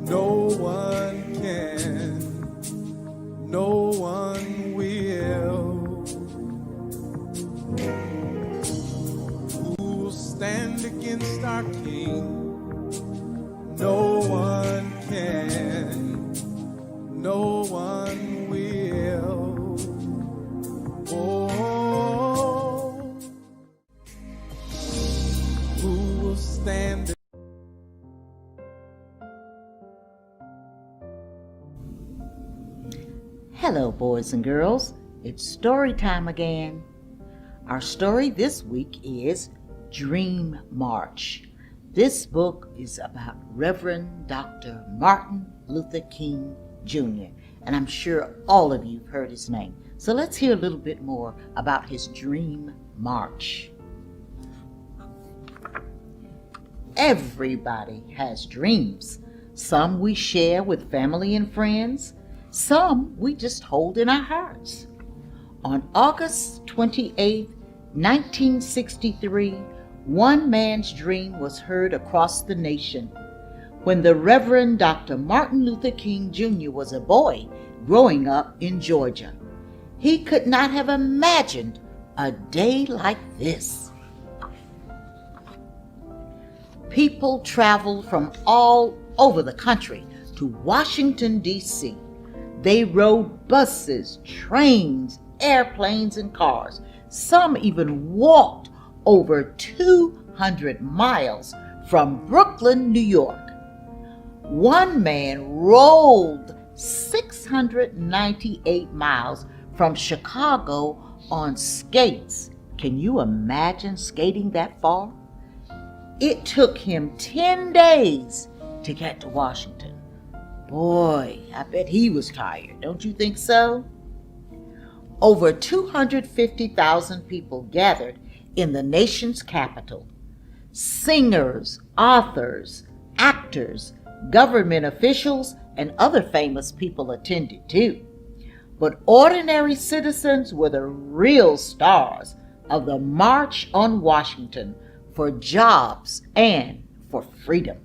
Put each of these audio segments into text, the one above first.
No one can, no one will. Who will stand against our King? No one can, no one will. Oh, who will stand? Hello, boys and girls. It's story time again. Our story this week is Dream March. This book is about Reverend Dr. Martin Luther King Jr., and I'm sure all of you have heard his name. So let's hear a little bit more about his Dream March. Everybody has dreams. Some we share with family and friends. Some we just hold in our hearts. On August 28, 1963, one man's dream was heard across the nation. When the Reverend Dr. Martin Luther King Jr. was a boy growing up in Georgia, he could not have imagined a day like this. People traveled from all over the country to Washington, D.C. They rode buses, trains, airplanes, and cars. Some even walked over 200 miles from Brooklyn, New York. One man rolled 698 miles from Chicago on skates. Can you imagine skating that far? It took him 10 days to get to Washington. Boy, I bet he was tired, don't you think so? Over 250,000 people gathered in the nation's capital. Singers, authors, actors, government officials, and other famous people attended too. But ordinary citizens were the real stars of the March on Washington for jobs and for freedom.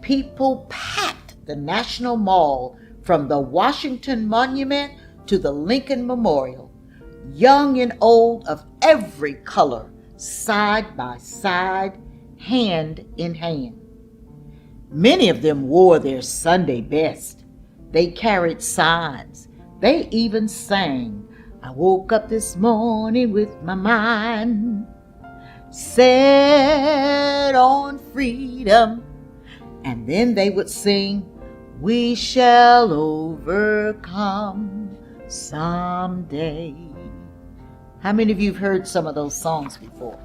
People packed the National Mall from the Washington Monument to the Lincoln Memorial, young and old of every color, side by side, hand in hand. Many of them wore their Sunday best. They carried signs. They even sang, "I woke up this morning with my mind set on freedom." And then they would sing, "We shall overcome someday." How many of you have heard some of those songs before?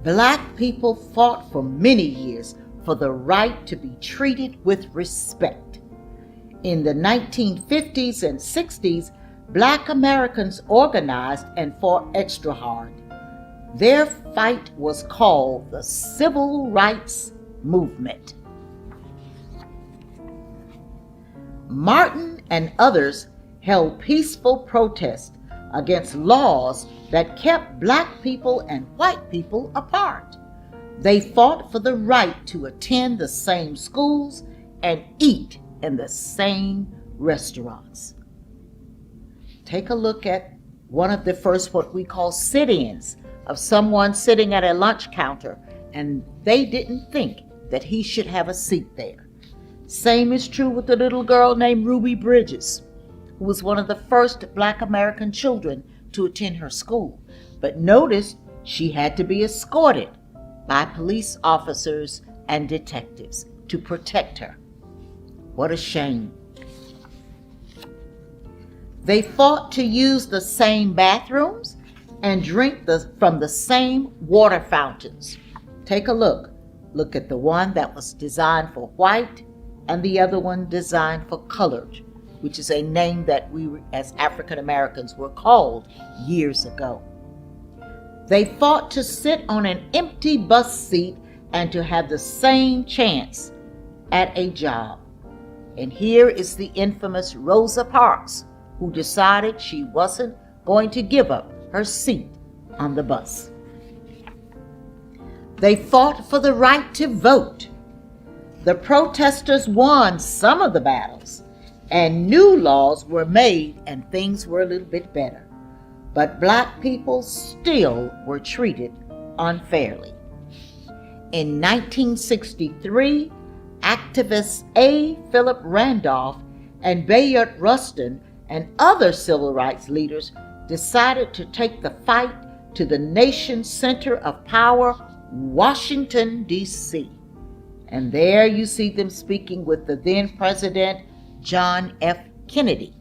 Black people fought for many years for the right to be treated with respect. In the 1950s and 60s, Black Americans organized and fought extra hard. Their fight was called the Civil Rights Movement. Martin and others held peaceful protests against laws that kept Black people and white people apart. They fought for the right to attend the same schools and eat in the same restaurants. Take a look at one of the first what we call sit-ins of someone sitting at a lunch counter, and they didn't think that he should have a seat there. Same is true with the little girl named Ruby Bridges, who was one of the first Black American children to attend her school. But notice she had to be escorted by police officers and detectives to protect her. What a shame. They fought to use the same bathrooms and drink from the same water fountains. Take a look. Look at the one that was designed for white and the other one designed for colored, which is a name that we as African Americans were called years ago. They fought to sit on an empty bus seat and to have the same chance at a job. And here is the infamous Rosa Parks, who decided she wasn't going to give up her seat on the bus. They fought for the right to vote. The protesters won some of the battles, and new laws were made and things were a little bit better. But black people still were treated unfairly. In 1963, activists A. Philip Randolph and Bayard Rustin and other civil rights leaders decided to take the fight to the nation's center of power, Washington, D.C. And there you see them speaking with the then President John F. Kennedy.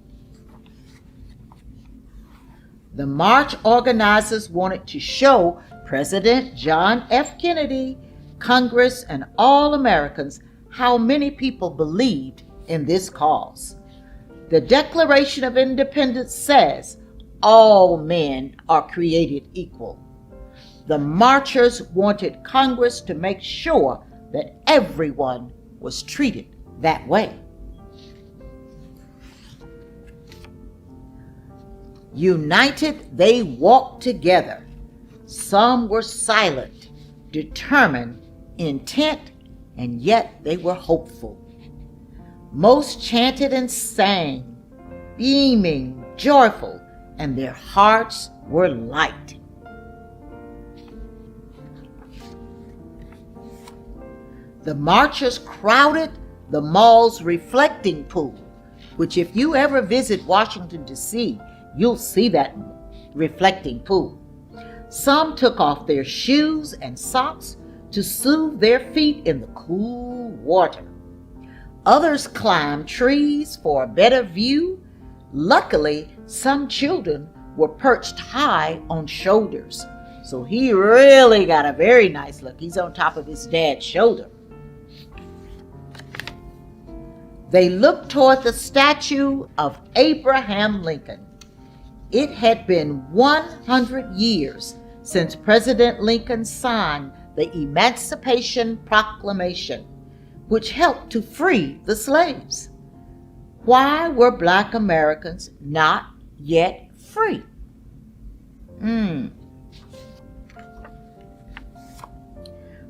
The march organizers wanted to show President John F. Kennedy, Congress, and all Americans how many people believed in this cause. The Declaration of Independence says all men are created equal. The marchers wanted Congress to make sure that everyone was treated that way. United, they walked together. Some were silent, determined, intent, and yet they were hopeful. Most chanted and sang, beaming, joyful, and their hearts were light. The marchers crowded the mall's reflecting pool, which if you ever visit Washington, D.C., you'll see that reflecting pool. Some took off their shoes and socks to soothe their feet in the cool water. Others climbed trees for a better view. Luckily, some children were perched high on shoulders, so he really got a very nice look. He's on top of his dad's shoulder. They looked toward the statue of Abraham Lincoln. It had been 100 years since President Lincoln signed the Emancipation Proclamation, which helped to free the slaves. Why were black Americans not yet free?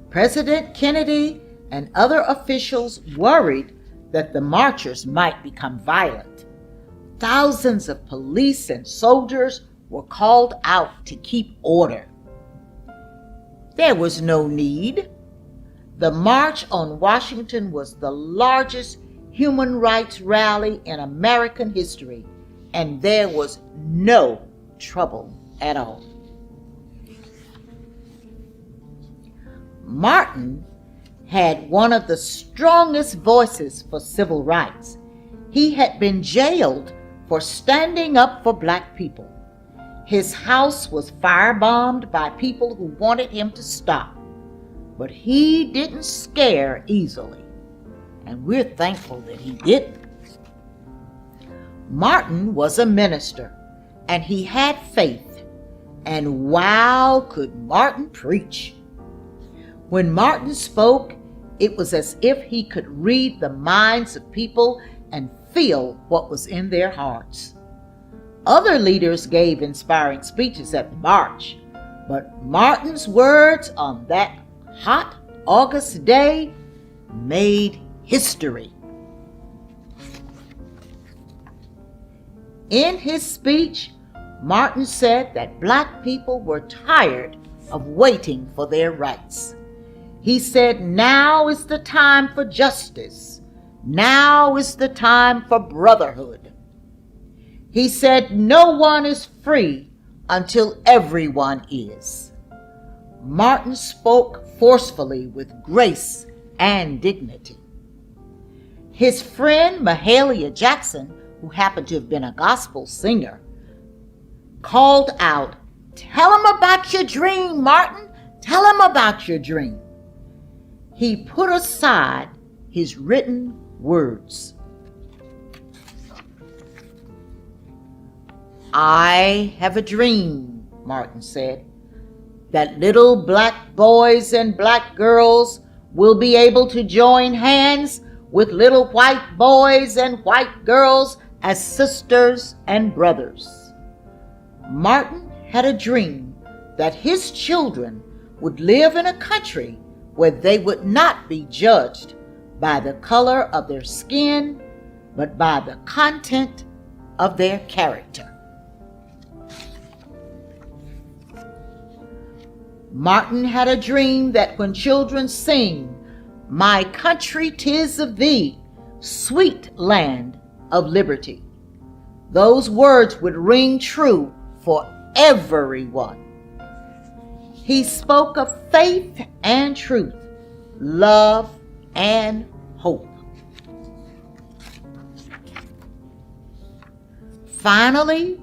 President Kennedy and other officials worried that the marchers might become violent. Thousands of police and soldiers were called out to keep order. There was no need. The March on Washington was the largest human rights rally in American history, and there was no trouble at all. Martin had one of the strongest voices for civil rights. He had been jailed for standing up for black people. His house was firebombed by people who wanted him to stop, but he didn't scare easily, and we're thankful that he didn't. Martin was a minister, and he had faith, and wow, could Martin preach. When Martin spoke, it was as if he could read the minds of people and feel what was in their hearts. Other leaders gave inspiring speeches at the march, but Martin's words on that hot August day made history. In his speech, Martin said that black people were tired of waiting for their rights. He said, now is the time for justice. Now is the time for brotherhood. He said, no one is free until everyone is. Martin spoke forcefully with grace and dignity. His friend Mahalia Jackson, who happened to have been a gospel singer, called out, "Tell him about your dream, Martin. Tell him about your dream." He put aside his written words. "I have a dream," Martin said, "that little black boys and black girls will be able to join hands with little white boys and white girls as sisters and brothers." Martin had a dream that his children would live in a country where they would not be judged by the color of their skin, but by the content of their character. Martin had a dream that when children sing, "My country 'tis of thee, sweet land of liberty," those words would ring true for everyone. He spoke of faith and truth, love and hope. Finally,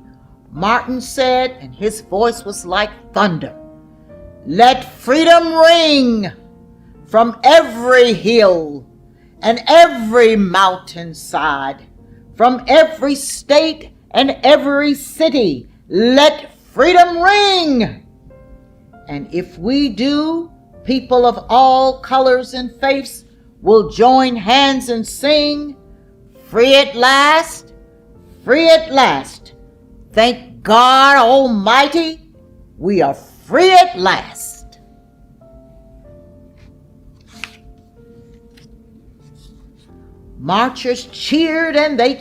Martin said, and his voice was like thunder, "Let freedom ring from every hill and every mountainside, from every state and every city. Let freedom ring." And if we do, people of all colors and faiths will join hands and sing, "Free at last, free at last. Thank God Almighty, we are free at last." Marchers cheered and they